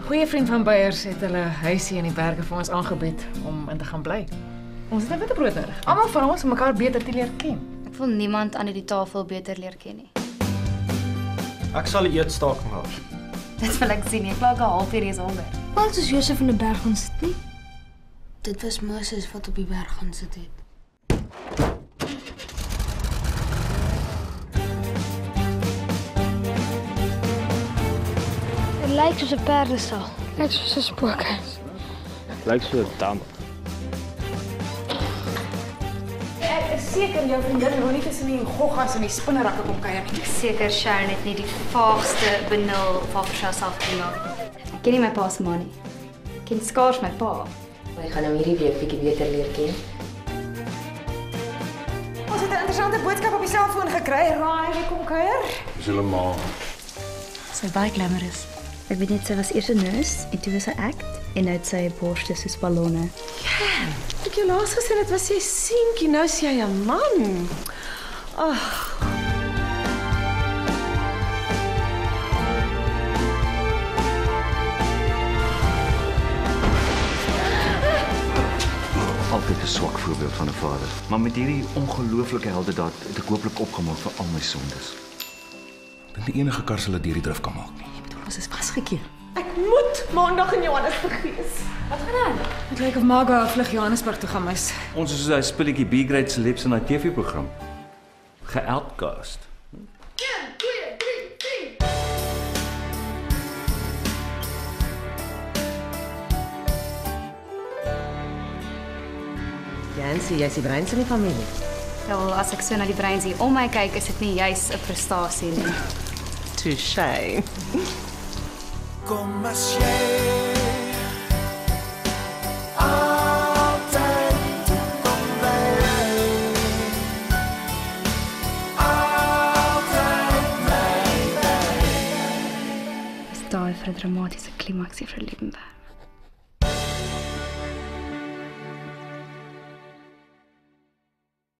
Goeie vriend van Beyers het hulle huisie in die berge vir ons aangebied om in te gaan bly. Ons het 'n witbrood nodig. Almal van ons om mekaar beter te leer ken. Ek wil niemand aan die tafel beter leer ken nie. Ek sal 'n eetstaking hou. Dit wil ek sien, ek klaar 'n halfuur is honger. Wat is Josef in die berg gaan sit nie? Dit was Moses wat op die berg gaan sit het. Dit lyk soos 'n perdestal. Lyk soos 'n spookhuis. Lyk so 'n dam. Ek is seker jou vriendin wil nie tussen die goggas en die spinnerakke kom kuier nie. Seker Sharon het nie die vaagste benul van vir haarself gemaak. Ek ken nie my pa se ma nie. Ek ken skaars my pa. Jy gaan hom hierdie week bietjie beter leer ken. Ons het 'n interessante boodskap op die selfoon gekry. Raai wie kom kuier? Dis hulle ma. Sy is baie glamorous. Ek weet net sy was eers 'n nurse en toe was sy act en nou het sy borste soos ballonne. Ek jou laas gesê dit was jy seentjie, nou is jy 'n man. Altyd 'n swak voorbeeld van 'n vader, maar met hierdie ongelooflike heldedaad het ek hooplik opgemaak vir al my sondes. Ek dink die enige kar sal dit deur die drif kan maak nie. Ons is vasgekeer. Ek moet maandag in Johannesburg wees. Wat gaan aan? Dit lyk of Margo haar vlug Johannesburg toe gaan mis. Ons is soos hy spilletjie B-grade celebs in 'n TV-program. Ge-outcast. Jansie, jy's die brein van die familie. Wel, as ek so na die breins hier om my kyk, is dit nie juis 'n prestasie nie. Touché. Kom as jy altyd kom bly. Altyd bly. Is daai vir 'n dramatiese klimaks vir Liebenberg.